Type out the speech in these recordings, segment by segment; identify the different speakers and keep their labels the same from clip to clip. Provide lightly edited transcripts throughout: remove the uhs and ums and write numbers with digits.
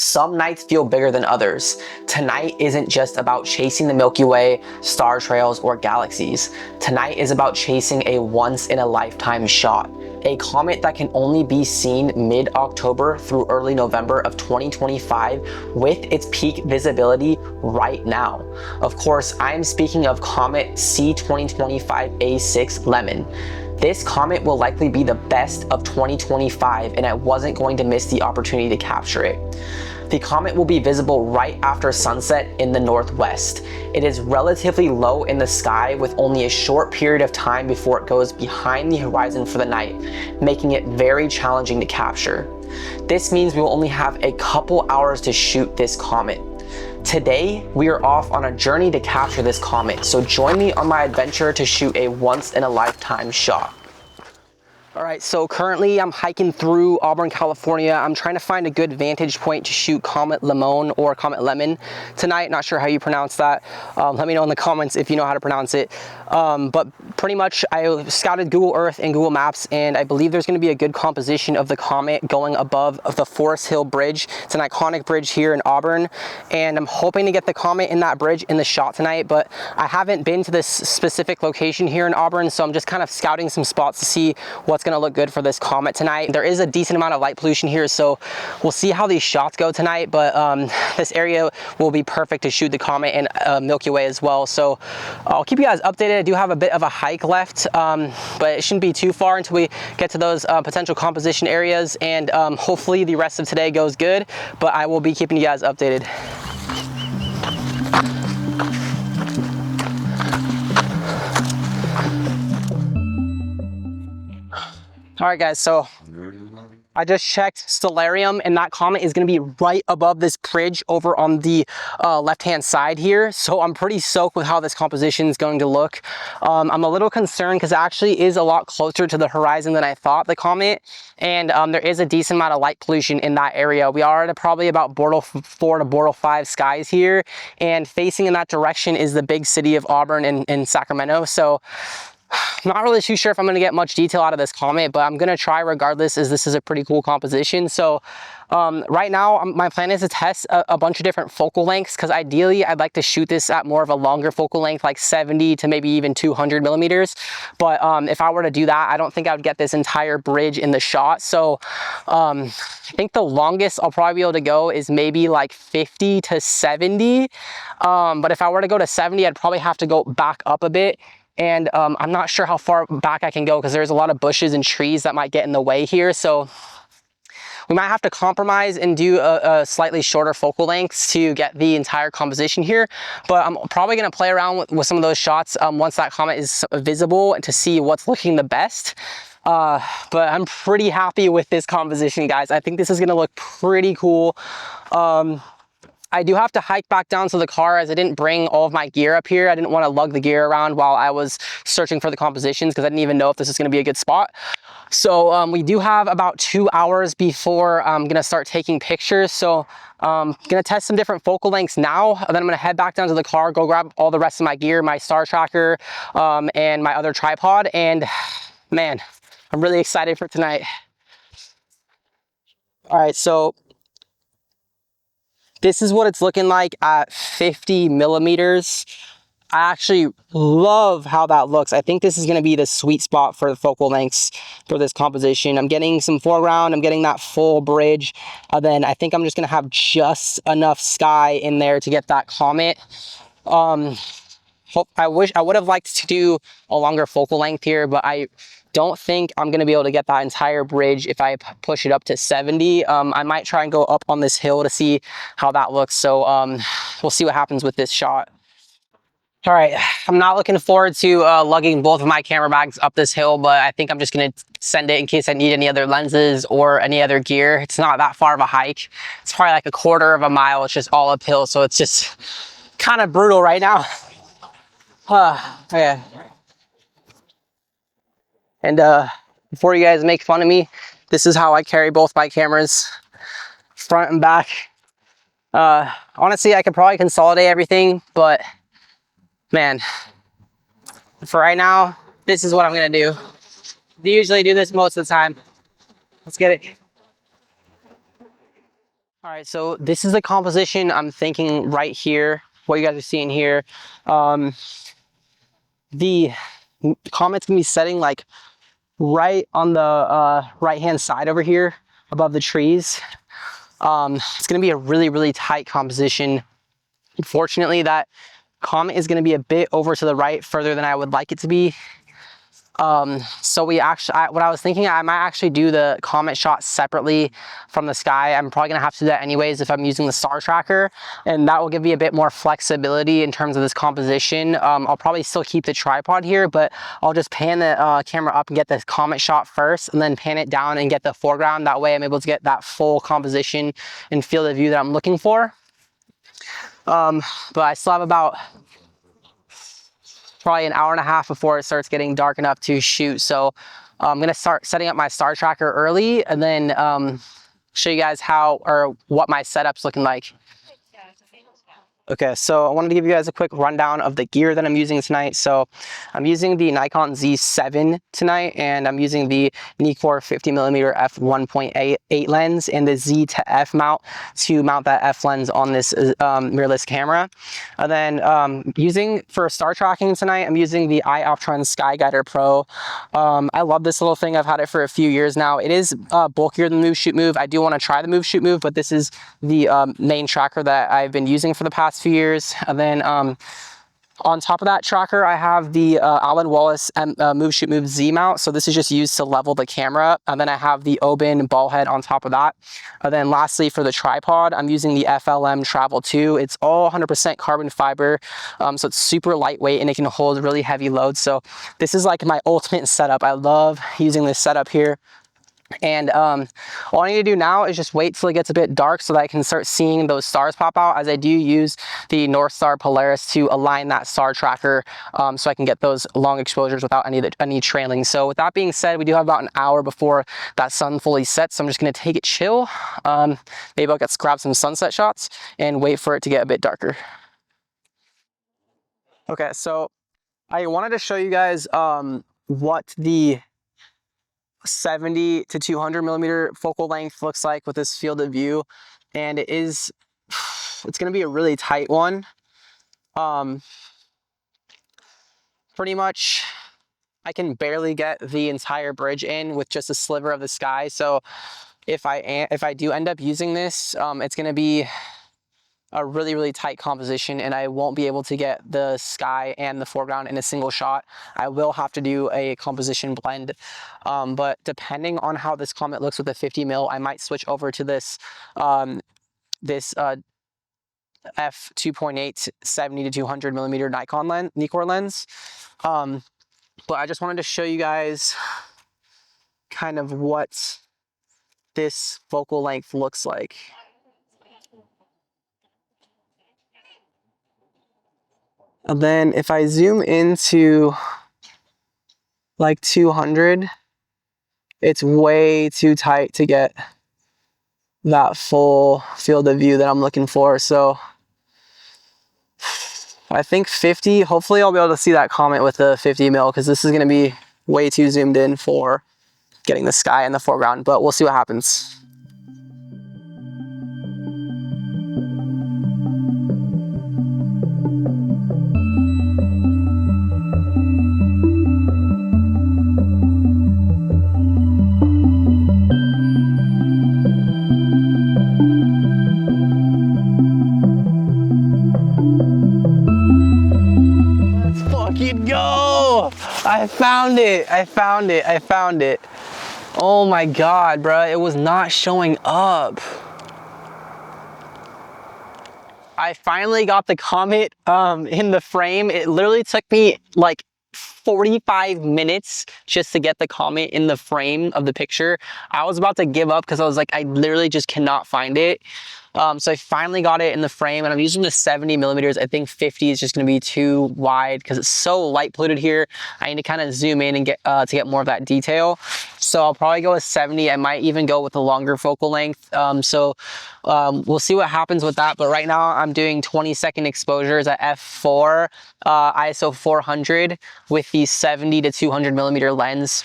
Speaker 1: Some nights feel bigger than others. Tonight isn't just about chasing the Milky Way, star trails, or galaxies. Tonight is about chasing a once-in-a-lifetime shot. A comet that can only be seen mid-October through early November of 2025 with its peak visibility right now. Of course, I am speaking of Comet C2025A6 Lemmon. This comet will likely be the best of 2025, and I wasn't going to miss the opportunity to capture it. The comet will be visible right after sunset in the northwest. It is relatively low in the sky with only a short period of time before it goes behind the horizon for the night, making it very challenging to capture. This means we will only have a couple hours to shoot this comet. Today, we are off on a journey to capture this comet, so join me on my adventure to shoot a once-in-a-lifetime shot. All right, so currently I'm hiking through Auburn, California. I'm trying to find a good vantage point to shoot Comet Lemmon or Comet Lemmon tonight. Not sure how you pronounce that. Let me know in the comments if you know how to pronounce it. But pretty much I scouted Google Earth and Google Maps, and I believe there's gonna be a good composition of the comet going above the Forest Hill Bridge. It's an iconic bridge here in Auburn, and I'm hoping to get the comet in that bridge in the shot tonight, but I haven't been to this specific location here in Auburn, so I'm just kind of scouting some spots to see what's gonna look good for this comet tonight. There is a decent amount of light pollution here, so we'll see how these shots go tonight, but this area will be perfect to shoot the comet and Milky Way as well. So I'll keep you guys updated. I do have a bit of a hike left, but it shouldn't be too far until we get to those potential composition areas, and hopefully the rest of today goes good, but I will be keeping you guys updated. All right, guys, so I just checked Stellarium, and that comet is going to be right above this bridge over on the left-hand side here. So I'm pretty stoked with how this composition is going to look. I'm a little concerned because it actually is a lot closer to the horizon than I thought, the comet, and there is a decent amount of light pollution in that area. We are at probably about Bortle 4 to Bortle 5 skies here, and facing in that direction is the big city of Auburn and Sacramento. So I'm not really too sure if I'm going to get much detail out of this comet, but I'm going to try regardless, as this is a pretty cool composition. So right now my plan is to test a bunch of different focal lengths, because ideally I'd like to shoot this at more of a longer focal length, like 70 to maybe even 200 millimeters. But if I were to do that, I don't think I would get this entire bridge in the shot. So I think the longest I'll probably be able to go is maybe like 50 to 70. But if I were to go to 70, I'd probably have to go back up a bit. And I'm not sure how far back I can go, because there's a lot of bushes and trees that might get in the way here. So we might have to compromise and do a slightly shorter focal lengths to get the entire composition here. But I'm probably going to play around with some of those shots once that comet is visible, to see what's looking the best. But I'm pretty happy with this composition, guys. I think this is going to look pretty cool. I do have to hike back down to the car, as I didn't bring all of my gear up here. I didn't want to lug the gear around while I was searching for the compositions, because I didn't even know if this is going to be a good spot. So we do have about 2 hours before I'm going to start taking pictures. So I'm going to test some different focal lengths now, and then I'm going to head back down to the car, go grab all the rest of my gear, my star tracker, and my other tripod. And man, I'm really excited for tonight. All right, so this is what it's looking like at 50 millimeters. I actually love how that looks. I think this is going to be the sweet spot for the focal lengths for this composition. I'm getting some foreground, I'm getting that full bridge, then I think I'm just going to have just enough sky in there to get that comet. I would have liked to do a longer focal length here, but I don't think I'm going to be able to get that entire bridge if I push it up to 70. I might try and go up on this hill to see how that looks. So we'll see what happens with this shot. All right, I'm not looking forward to lugging both of my camera bags up this hill, but I think I'm just going to send it in case I need any other lenses or any other gear. It's not that far of a hike. It's probably like a quarter of a mile. It's just all uphill, so it's just kind of brutal right now. Okay. And before you guys make fun of me, this is how I carry both my cameras, front and back. Honestly, I could probably consolidate everything, but man, for right now, this is what I'm gonna do. I usually do this most of the time. Let's get it. All right, so this is the composition I'm thinking right here, what you guys are seeing here. The comet's gonna be setting like right on the right hand side over here above the trees. It's gonna be a really, really tight composition. Unfortunately, that comet is gonna be a bit over to the right, further than I would like it to be. So what I was thinking, I might actually do the comet shot separately from the sky. I'm probably gonna have to do that anyways if I'm using the star tracker, and that will give me a bit more flexibility in terms of this composition. I'll probably still keep the tripod here, but I'll just pan the camera up and get the comet shot first, and then pan it down and get the foreground. That way I'm able to get that full composition and field of view that I'm looking for. But I still have about probably an hour and a half before it starts getting dark enough to shoot. So I'm gonna start setting up my star tracker early, and then show you guys how or what my setup's looking like. Okay, so I wanted to give you guys a quick rundown of the gear that I'm using tonight. So I'm using the Nikon Z7 tonight, and I'm using the Nikkor 50mm f1.8 lens and the Z to F mount to mount that F lens on this mirrorless camera. And then using for star tracking tonight, I'm using the iOptron Skyguider Pro. I love this little thing. I've had it for a few years now. It is bulkier than the Move Shoot Move. I do want to try the Move Shoot Move, but this is the main tracker that I've been using for the past few years. And then on top of that tracker, I have the Alan Wallace Move Shoot Move Z mount. So this is just used to level the camera. And then I have the Oben ball head on top of that. And then lastly, for the tripod, I'm using the FLM Travel 2. It's all 100% carbon fiber. So it's super lightweight and it can hold really heavy loads. So this is like my ultimate setup. I love using this setup here. And all I need to do now is just wait till it gets a bit dark so that I can start seeing those stars pop out, as I do use the North Star Polaris to align that star tracker so I can get those long exposures without any trailing. So with that being said, we do have about an hour before that sun fully sets, so I'm just going to take it chill. Maybe I'll grab some sunset shots and wait for it to get a bit darker. Okay, so I wanted to show you guys what the 70 to 200 millimeter focal length looks like with this field of view, and it's going to be a really tight one. Pretty much I can barely get the entire bridge in with just a sliver of the sky. So if I do end up using this, it's going to be a really, really tight composition, and I won't be able to get the sky and the foreground in a single shot. I will have to do a composition blend, but depending on how this comet looks with the 50mm, I might switch over to this f2.8 70 to 200 millimeter Nikkor lens. But I just wanted to show you guys kind of what this focal length looks like. And then if I zoom into like 200, it's way too tight to get that full field of view that I'm looking for. So I think 50, hopefully I'll be able to see that comet with the 50mm, because this is going to be way too zoomed in for getting the sky in the foreground, but we'll see what happens. Go! I found it! I found it! I found it! Oh my god, bruh, it was not showing up. I finally got the comet in the frame. It literally took me like 45 minutes just to get the comet in the frame of the picture. I was about to give up because I was like, I literally just cannot find it. So I finally got it in the frame, and I'm using the 70mm. I think 50 is just going to be too wide because it's so light polluted here. I need to kind of zoom in and get to get more of that detail. So I'll probably go with 70. I might even go with a longer focal length. We'll see what happens with that. But right now I'm doing 20-second exposures at f4, ISO 400 with the 70 to 200 millimeter lens.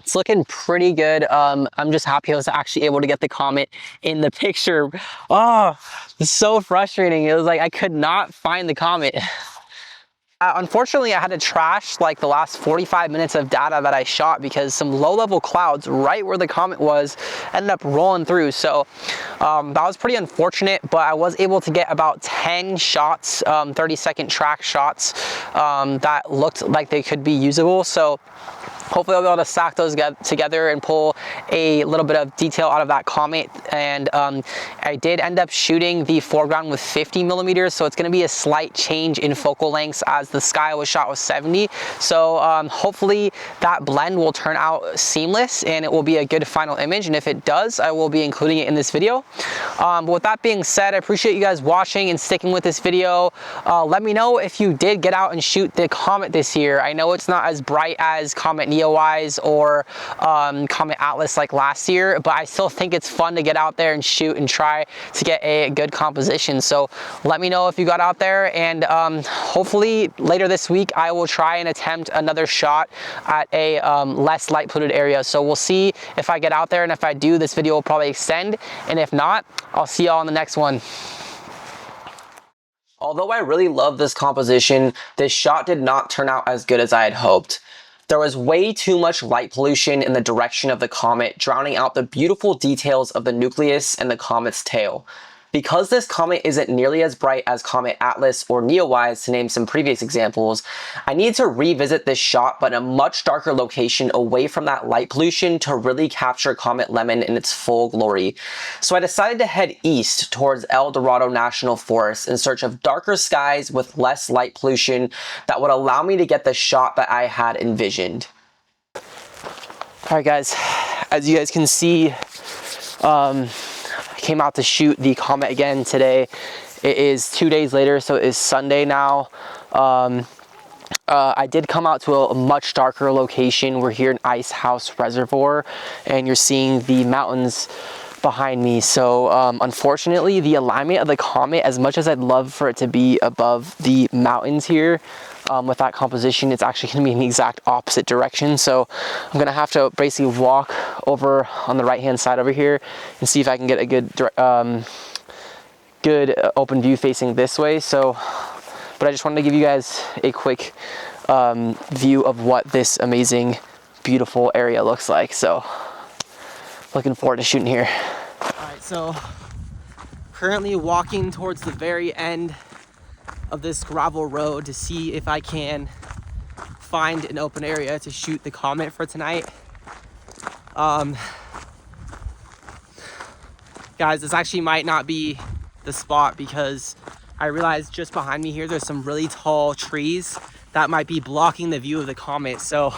Speaker 1: It's looking pretty good. I'm just happy I was actually able to get the comet in the picture. Oh, it's so frustrating. It was like I could not find the comet. Unfortunately, I had to trash like the last 45 minutes of data that I shot because some low-level clouds right where the comet was ended up rolling through. So that was pretty unfortunate, but I was able to get about 10 shots, 30-second track shots that looked like they could be usable. So hopefully I'll be able to stack those together and pull a little bit of detail out of that comet. And I did end up shooting the foreground with 50 millimeters, so it's going to be a slight change in focal lengths as the sky was shot with 70. So hopefully that blend will turn out seamless and it will be a good final image. And if it does, I will be including it in this video. But with that being said, I appreciate you guys watching and sticking with this video. Let me know if you did get out and shoot the comet this year. I know it's not as bright as Comet Neowise or Comet Atlas like last year, but I still think it's fun to get out there and shoot and try to get a good composition. So let me know if you got out there, and hopefully later this week I will try and attempt another shot at a less light polluted area. So we'll see if I get out there, and if I do, this video will probably extend, and if not, I'll see y'all in the next one. Although I really love this composition, this shot did not turn out as good as I had hoped. There was way too much light pollution in the direction of the comet, drowning out the beautiful details of the nucleus and the comet's tail. Because this comet isn't nearly as bright as Comet Atlas or Neowise, to name some previous examples, I need to revisit this shot but in a much darker location away from that light pollution to really capture Comet Lemmon in its full glory. So I decided to head east towards El Dorado National Forest in search of darker skies with less light pollution that would allow me to get the shot that I had envisioned. Alright guys, as you guys can see, came out to shoot the comet again today. It is 2 days later, so it is Sunday now. I did come out to a much darker location. We're here in Ice House Reservoir, and you're seeing the mountains behind me. So unfortunately, the alignment of the comet, as much as I'd love for it to be above the mountains here, with that composition, it's actually going to be in the exact opposite direction. So I'm going to have to basically walk over on the right hand side over here and see if I can get a good open view facing this way. So but I just wanted to give you guys a quick view of what this amazing, beautiful area looks like. So looking forward to shooting here. All right, so currently walking towards the very end of this gravel road to see if I can find an open area to shoot the comet for tonight. Guys, this actually might not be the spot because I realized just behind me here there's some really tall trees that might be blocking the view of the comet. So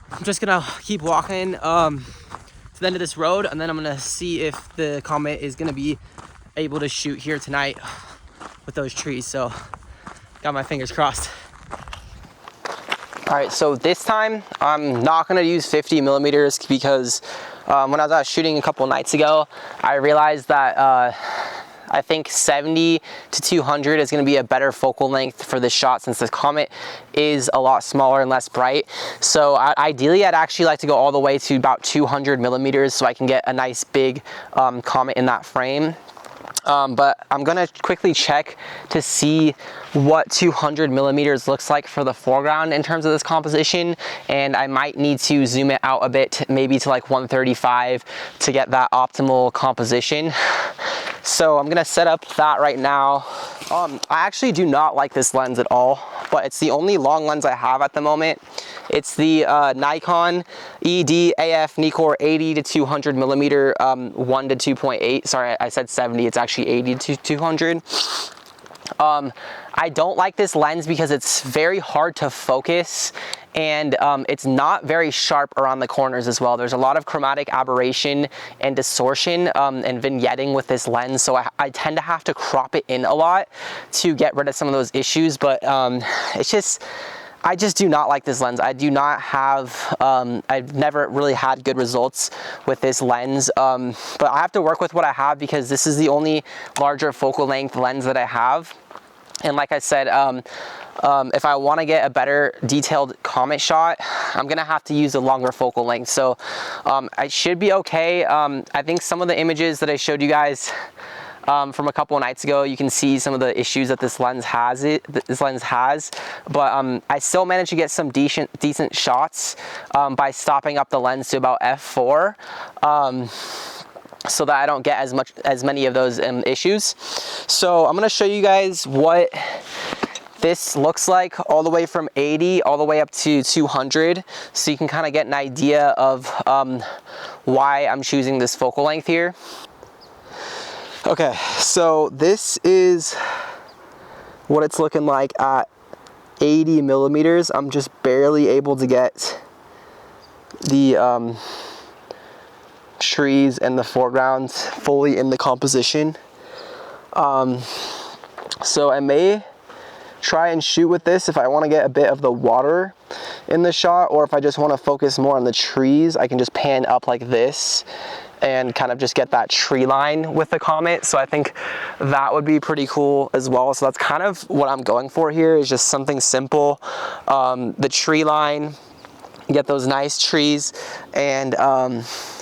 Speaker 1: I'm just gonna keep walking to the end of this road, and then I'm gonna see if the comet is gonna be able to shoot here tonight with those trees. So got my fingers crossed. All right, so this time I'm not gonna use 50 millimeters because when I was out shooting a couple nights ago, I realized that I think 70 to 200 is going to be a better focal length for this shot since the comet is a lot smaller and less bright. So ideally, I'd actually like to go all the way to about 200 millimeters so I can get a nice big comet in that frame. But I'm gonna quickly check to see what 200 millimeters looks like for the foreground in terms of this composition, and I might need to zoom it out a bit, maybe to like 135 to get that optimal composition. So I'm gonna set up that right now. I actually do not like this lens at all, but it's the only long lens I have at the moment. It's the Nikon ED-AF Nikkor 80 to 200 millimeter 1 to 2.8. Sorry, I said 70. It's actually 80 to 200. I don't like this lens because it's very hard to focus, and it's not very sharp around the corners as well. There's a lot of chromatic aberration and distortion and vignetting with this lens, so I tend to have to crop it in a lot to get rid of some of those issues, but I just do not like this lens. I do not have, I've never really had good results with this lens, but I have to work with what I have because this is the only larger focal length lens that I have. And like I said, if I want to get a better detailed comet shot, I'm gonna have to use a longer focal length. So I should be okay. I think some of the images that I showed you guys from a couple of nights ago, you can see some of the issues that this lens has. But I still managed to get some decent shots by stopping up the lens to about f4. So that I don't get as many of those issues. So I'm gonna show you guys what this looks like all the way from 80 all the way up to 200, so you can kind of get an idea of why I'm choosing this focal length here. Okay, so this is what it's looking like at 80 millimeters. I'm just barely able to get the trees and the foreground fully in the composition. So I may try and shoot with this if I want to get a bit of the water in the shot, or if I just want to focus more on the trees, I can just pan up like this and kind of just get that tree line with the comet. So I think that would be pretty cool as well. So that's kind of what I'm going for here, is just something simple. The tree line, get those nice trees, and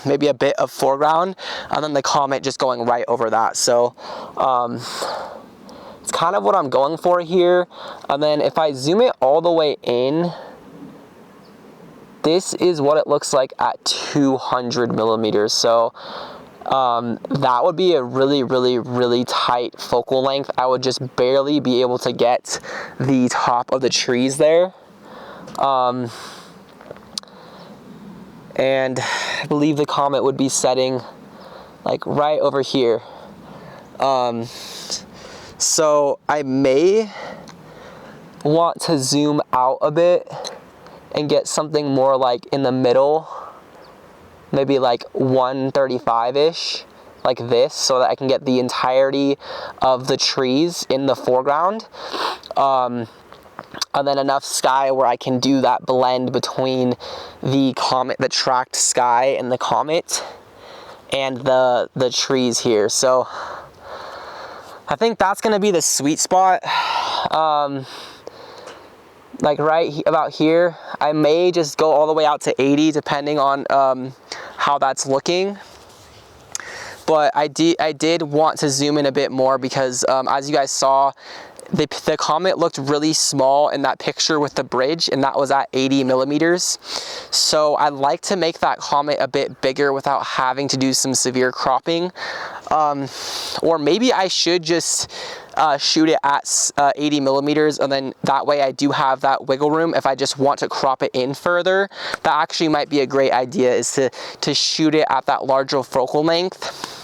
Speaker 1: maybe a bit of foreground, and then the comet just going right over that. So it's kind of what I'm going for here. And then if I zoom it all the way in, this is what it looks like at 200 millimeters. So that would be a really tight focal length. I would just barely be able to get the top of the trees there. And I believe the comet would be setting like right over here. So I may want to zoom out a bit and get something more like in the middle, maybe like 135-ish, like this, so that I can get the entirety of the trees in the foreground. And then enough sky where I can do that blend between the comet, the tracked sky and the comet, and the trees here. So I think that's gonna be the sweet spot. Like right about here. I may just go all the way out to 80 depending on how that's looking. But I did want to zoom in a bit more because as you guys saw, the comet looked really small in that picture with the bridge, and that was at 80 millimeters. So I'd like to make that comet a bit bigger without having to do some severe cropping. Or maybe I should just shoot it at 80 millimeters, and then that way I do have that wiggle room if I just want to crop it in further. That actually might be a great idea, is to shoot it at that larger focal length.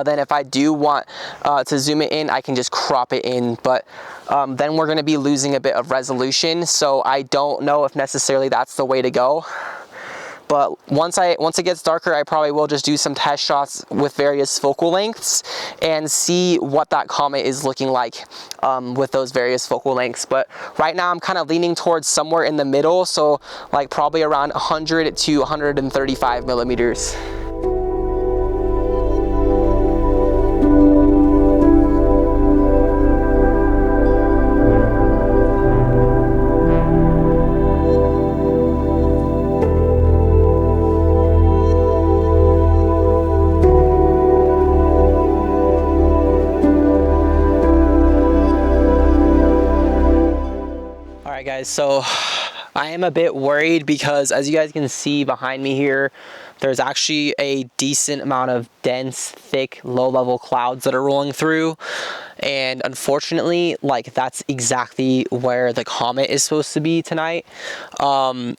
Speaker 1: Then if I do want to zoom it in, I can just crop it in, but then we're gonna be losing a bit of resolution, so I don't know if necessarily that's the way to go. But once it gets darker, I probably will just do some test shots with various focal lengths and see what that comet is looking like with those various focal lengths. But right now I'm kind of leaning towards somewhere in the middle, so like probably around 100 to 135 millimeters. Guys, so I am a bit worried because as you guys can see behind me here, there's actually a decent amount of dense, thick, low-level clouds that are rolling through, and unfortunately, like, that's exactly where the comet is supposed to be tonight. And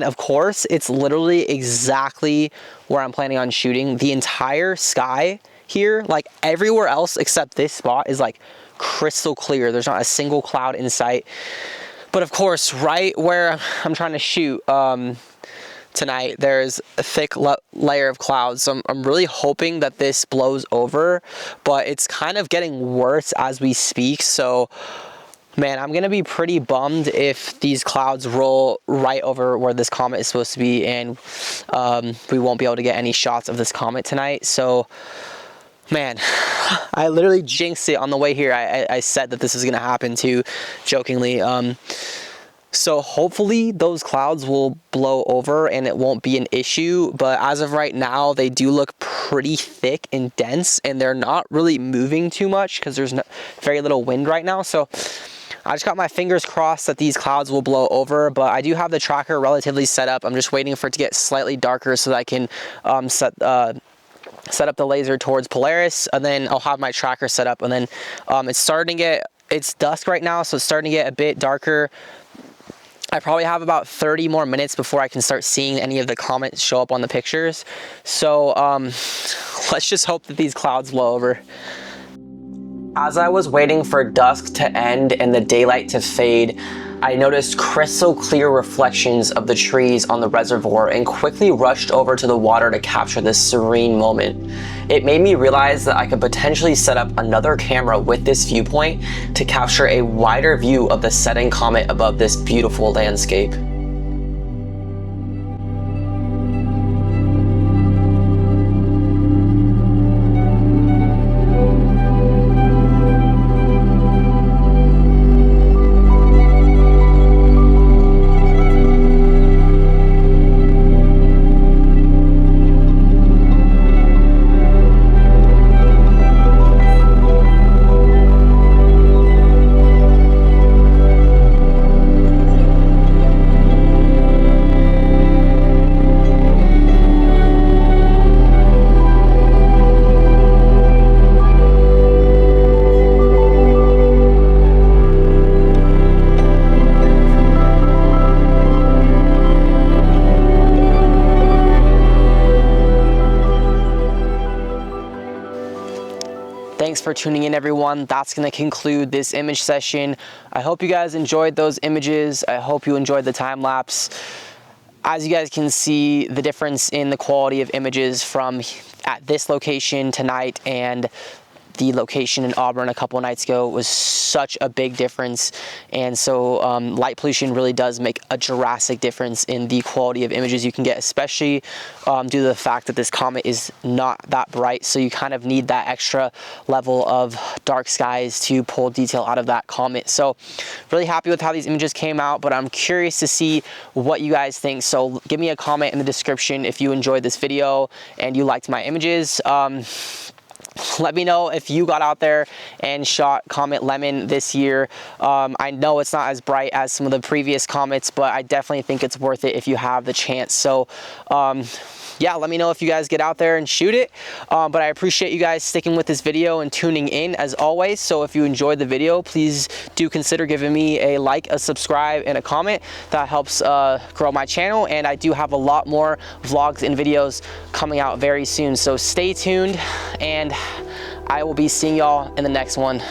Speaker 1: of course, it's literally exactly where I'm planning on shooting. The entire sky here, like everywhere else except this spot, is like crystal clear. There's not a single cloud in sight. But of course, right where I'm trying to shoot tonight, there's a thick layer of clouds. So I'm really hoping that this blows over, but it's kind of getting worse as we speak. So man, I'm gonna be pretty bummed if these clouds roll right over where this comet is supposed to be, and we won't be able to get any shots of this comet tonight. So man, I literally jinxed it on the way here. I said that this was gonna happen too, jokingly. So hopefully those clouds will blow over and it won't be an issue. But as of right now, they do look pretty thick and dense, and they're not really moving too much because there's very little wind right now. So I just got my fingers crossed that these clouds will blow over, but I do have the tracker relatively set up. I'm just waiting for it to get slightly darker so that I can set up the laser towards Polaris, and then I'll have my tracker set up. And then it's dusk right now, so it's starting to get a bit darker. I probably have about 30 more minutes before I can start seeing any of the comets show up on the pictures. So let's just hope that these clouds blow over. As I was waiting for dusk to end and the daylight to fade, I noticed crystal clear reflections of the trees on the reservoir and quickly rushed over to the water to capture this serene moment. It made me realize that I could potentially set up another camera with this viewpoint to capture a wider view of the setting comet above this beautiful landscape. Thanks for tuning in, everyone. That's going to conclude this image session. I hope you guys enjoyed those images. I hope you enjoyed the time lapse. As you guys can see, the difference in the quality of images from at this location tonight and the location in Auburn a couple of nights ago was such a big difference. And so light pollution really does make a drastic difference in the quality of images you can get, especially due to the fact that this comet is not that bright. So you kind of need that extra level of dark skies to pull detail out of that comet. So really happy with how these images came out, but I'm curious to see what you guys think. So give me a comment in the description if you enjoyed this video and you liked my images. Let me know if you got out there and shot Comet Lemmon this year. I know it's not as bright as some of the previous comets, but I definitely think it's worth it if you have the chance. So yeah, let me know if you guys get out there and shoot it. But I appreciate you guys sticking with this video and tuning in as always. So if you enjoyed the video, please do consider giving me a like, a subscribe, and a comment. That helps grow my channel. And I do have a lot more vlogs and videos coming out very soon. So stay tuned, and I will be seeing y'all in the next one.